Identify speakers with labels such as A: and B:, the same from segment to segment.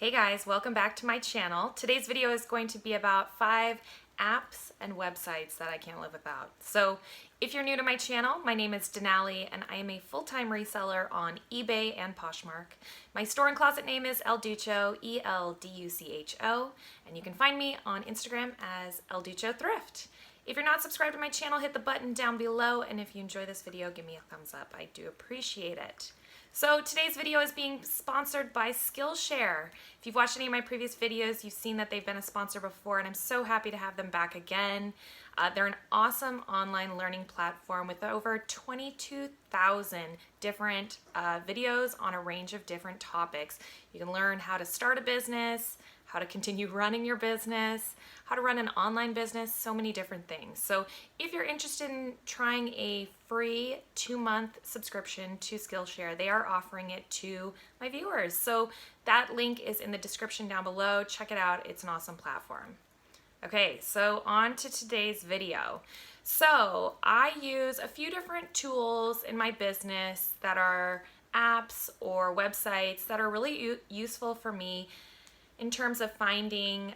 A: Hey guys, welcome back to my channel. Today's video is going to be about 5 apps and websites that I can't live without. So if you're new to my channel, my name is Denali and I am a full-time reseller on eBay and Poshmark. My store and closet name is DUCHO, E-L-D-U-C-H-O, and you can find me on Instagram as DUCHO Thrift. If you're not subscribed to my channel, hit the button down below, and if you enjoy this video, give me a thumbs up. I do appreciate it. So today's video is being sponsored by Skillshare. If you've watched any of my previous videos, you've seen that they've been a sponsor before, and I'm so happy to have them back again. They're an awesome online learning platform with over 22,000 different videos on a range of different topics. You can learn how to start a business, how to continue running your business, how to run an online business, so many different things. So if you're interested in trying a free 2-month subscription to Skillshare, they are offering it to my viewers. So that link is in the description down below. Check it out. It's an awesome platform. Okay, so on to today's video. So I use a few different tools in my business that are apps or websites that are really useful for me in terms of finding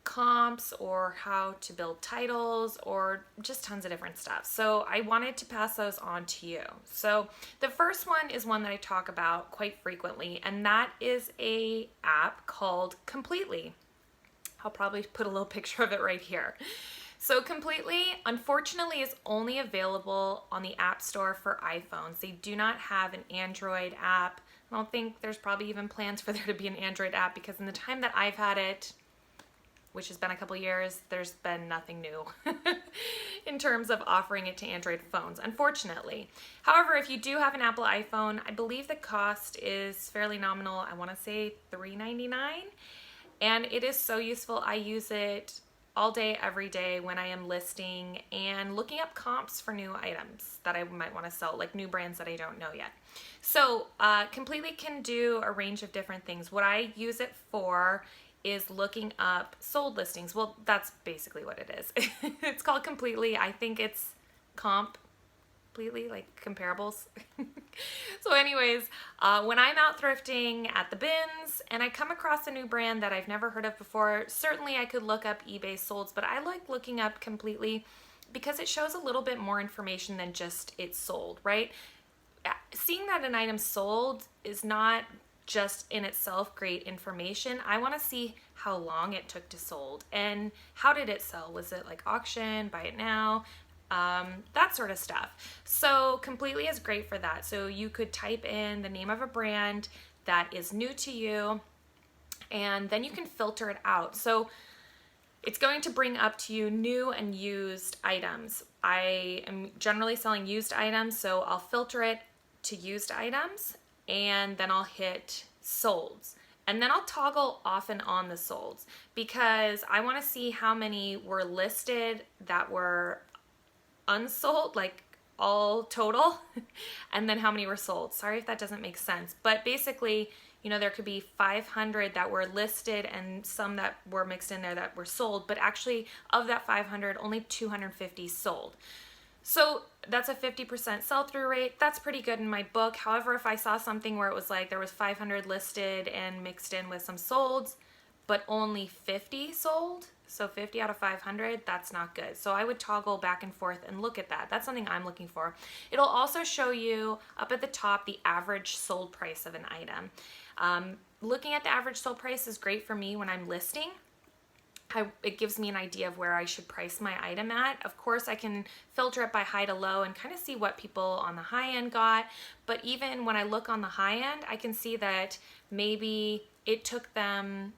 A: comps or how to build titles or just tons of different stuff. So I wanted to pass those on to you. So the first one is one that I talk about quite frequently, and that is a app called Completely. I'll probably put a little picture of it right here. So Completely, unfortunately, is only available on the App Store for iPhones. They do not have an Android app. I don't think there's probably even plans for there to be an Android app, because in the time that I've had it, which has been a couple years, there's been nothing new in terms of offering it to Android phones, unfortunately. However, if you do have an Apple iPhone, I believe the cost is fairly nominal. I want to say $3.99, and it is so useful. I use it all day, every day when I am listing and looking up comps for new items that I might want to sell, like new brands that I don't know yet. So Completely can do a range of different things. What I use it for is looking up sold listings. Well, that's basically what it is. It's called Completely. I think it's completely, like comparables. So anyways, when I'm out thrifting at the bins and I come across a new brand that I've never heard of before, certainly I could look up eBay solds, but I like looking up Completely because it shows a little bit more information than just it's sold, right? Seeing that an item sold is not just in itself great information. I want to see how long it took to sold and how did it sell. Was it like auction, buy it now, that sort of stuff. So Completely is great for that. So you could type in the name of a brand that is new to you, and then you can filter it out. So it's going to bring up to you new and used items. I am generally selling used items, so I'll filter it to used items, and then I'll hit solds. And then I'll toggle off and on the solds because I want to see how many were listed that were unsold, like all total, and then how many were sold. Sorry if that doesn't make sense, but basically, you know, there could be 500 that were listed and some that were mixed in there that were sold, but actually of that 500, only 250 sold. So that's a 50% sell-through rate. That's pretty good in my book. However, if I saw something where it was like there was 500 listed and mixed in with some solds, but only 50 sold, so 50 out of 500, that's not good. So I would toggle back and forth and look at that. That's something I'm looking for. It'll also show you up at the top the average sold price of an item. Looking at the average sold price is great for me when I'm listing. It gives me an idea of where I should price my item at. Of course, I can filter it by high to low and kind of see what people on the high end got. But even when I look on the high end, I can see that maybe it took them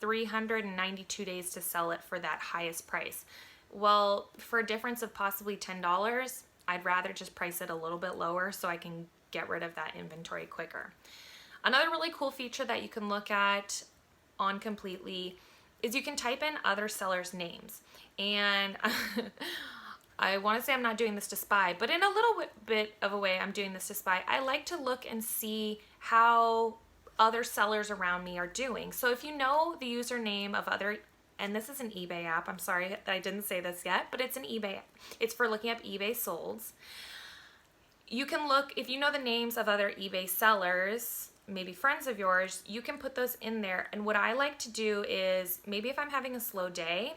A: 392 days to sell it for that highest price. Well, for a difference of possibly $10, I'd rather just price it a little bit lower so I can get rid of that inventory quicker. Another really cool feature that you can look at on Completely is you can type in other sellers' names. And I want to say I'm not doing this to spy, but in a little bit of a way I'm doing this to spy. I like to look and see how other sellers around me are doing. So if you know the username of other, and this is an eBay app, I'm sorry that I didn't say this yet, but it's an eBay app. It's for looking up eBay solds. You can look, if you know the names of other eBay sellers, maybe friends of yours, you can put those in there. And what I like to do is maybe if I'm having a slow day,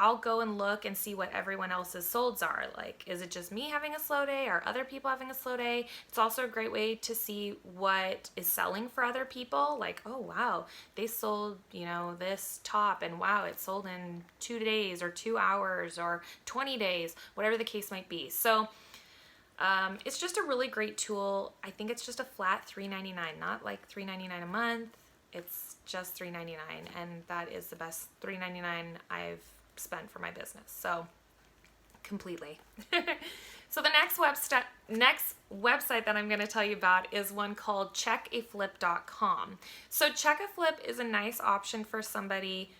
A: I'll go and look and see what everyone else's solds are. Like, is it just me having a slow day? Are other people having a slow day? It's also a great way to see what is selling for other people. Like, oh, wow, they sold, you know, this top and wow, it sold in 2 days or 2 hours or 20 days, whatever the case might be. So it's just a really great tool. I think it's just a flat $3.99, not like $3.99 a month. It's just $3.99, and that is the best $3.99 I've spent for my business. So completely. So the next website that I'm going to tell you about is one called CheckAFlip.com. So CheckAFlip is a nice option for somebody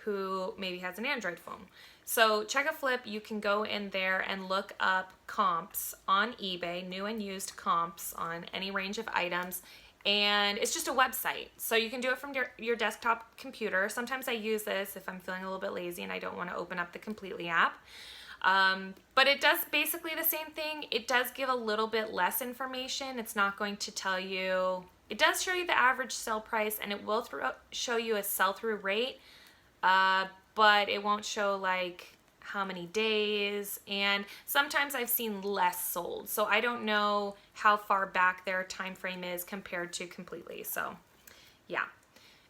A: who maybe has an Android phone. So CheckAFlip, you can go in there and look up comps on eBay, new and used comps on any range of items. And it's just a website. So you can do it from your desktop computer. Sometimes I use this if I'm feeling a little bit lazy and I don't want to open up the Completely app. But it does basically the same thing. It does give a little bit less information. It's not going to tell you, it does show you the average sale price, and it will show you a sell-through rate, but it won't show like how many days, and sometimes I've seen less sold. So I don't know how far back their time frame is compared to Completely. So yeah.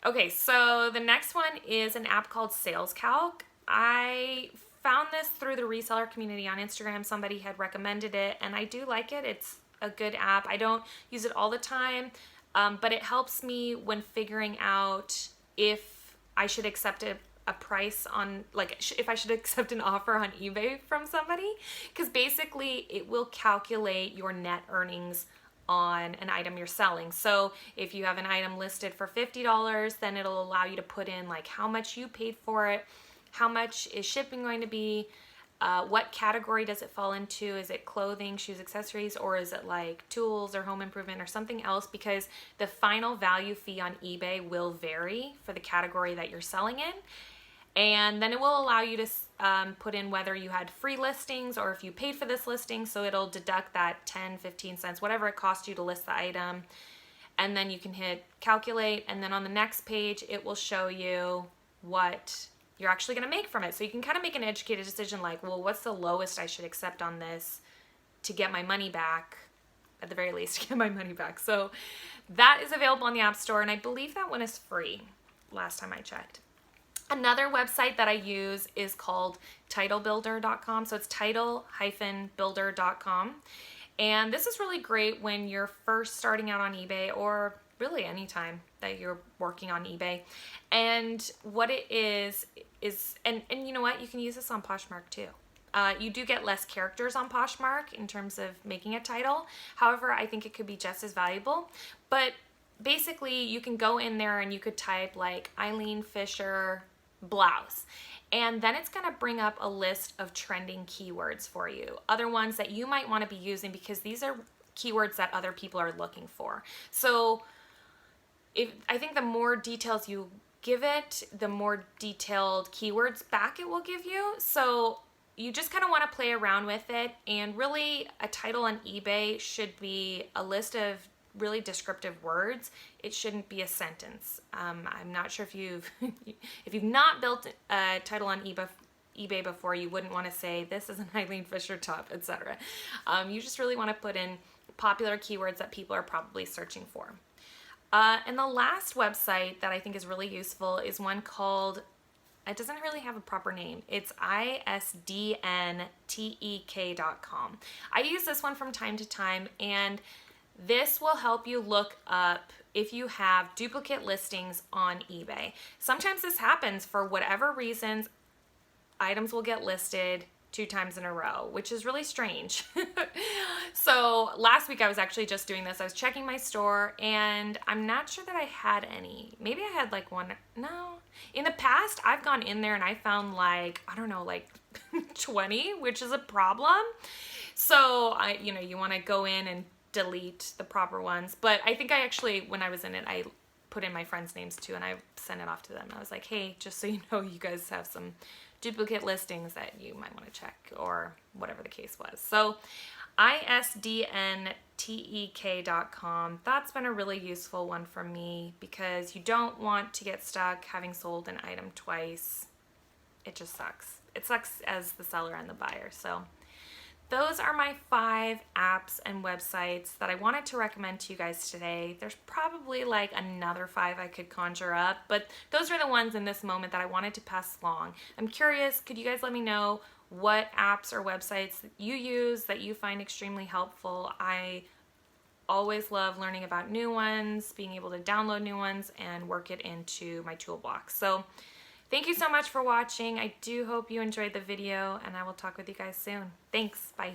A: Okay, so the next one is an app called SalesCalc. I found this through the reseller community on Instagram. Somebody had recommended it, and I do like it. It's a good app. I don't use it all the time, but it helps me when figuring out if I should accept a price on, like, if I should accept an offer on eBay from somebody, because basically it will calculate your net earnings on an item you're selling. So if you have an item listed for $50, then it'll allow you to put in like how much you paid for it, how much is shipping going to be, what category does it fall into? Is it clothing, shoes, accessories, or is it like tools or home improvement or something else? Because the final value fee on eBay will vary for the category that you're selling in. And then it will allow you to put in whether you had free listings or if you paid for this listing. So it'll deduct that 10, 15 cents, whatever it cost you to list the item. And then you can hit calculate. And then on the next page, it will show you what you're actually going to make from it. So you can kind of make an educated decision like, well, what's the lowest I should accept on this to get my money back, at the very least, to get my money back. So that is available on the App Store. And I believe that one is free last time I checked. Another website that I use is called titlebuilder.com. So it's title-builder.com. And this is really great when you're first starting out on eBay, or really anytime that you're working on eBay. And what it is and you know what? You can use this on Poshmark too. You do get less characters on Poshmark in terms of making a title. However, I think it could be just as valuable. But basically, you can go in there and you could type like Eileen Fisher blouse, and then it's going to bring up a list of trending keywords for you, other ones that you might want to be using, because these are keywords that other people are looking for. So I think the more details you give it, the more detailed keywords back it will give you. So you just kind of want to play around with it, and really a title on eBay should be a list of really descriptive words. It shouldn't be a sentence. I'm not sure if you've not built a title on eBay before, you wouldn't want to say this is an Eileen Fisher top, etc. You just really want to put in popular keywords that people are probably searching for. And the last website that I think is really useful is one called, it doesn't really have a proper name. It's isdntek.com. I use this one from time to time, and this will help you look up if you have duplicate listings on eBay. Sometimes this happens for whatever reasons. Items will get listed 2 times in a row, which is really strange. So last week I was actually just doing this. I was checking my store, and I'm not sure that I had any. Maybe I had like one. No. In the past, I've gone in there and I found like, I don't know, like 20, which is a problem. So you want to go in and delete the proper ones. But I think I actually, when I was in it, I put in my friends' names too, and I sent it off to them. I was like, hey, just so you know, you guys have some duplicate listings that you might want to check, or whatever the case was. So isdntek.com. That's been a really useful one for me because you don't want to get stuck having sold an item twice. It just sucks. It sucks as the seller and the buyer. So those are my 5 apps and websites that I wanted to recommend to you guys today. There's probably like another 5 I could conjure up, but those are the ones in this moment that I wanted to pass along. I'm curious, could you guys let me know what apps or websites that you use that you find extremely helpful? I always love learning about new ones, being able to download new ones and work it into my toolbox. So thank you so much for watching. I do hope you enjoyed the video, and I will talk with you guys soon. Thanks. Bye.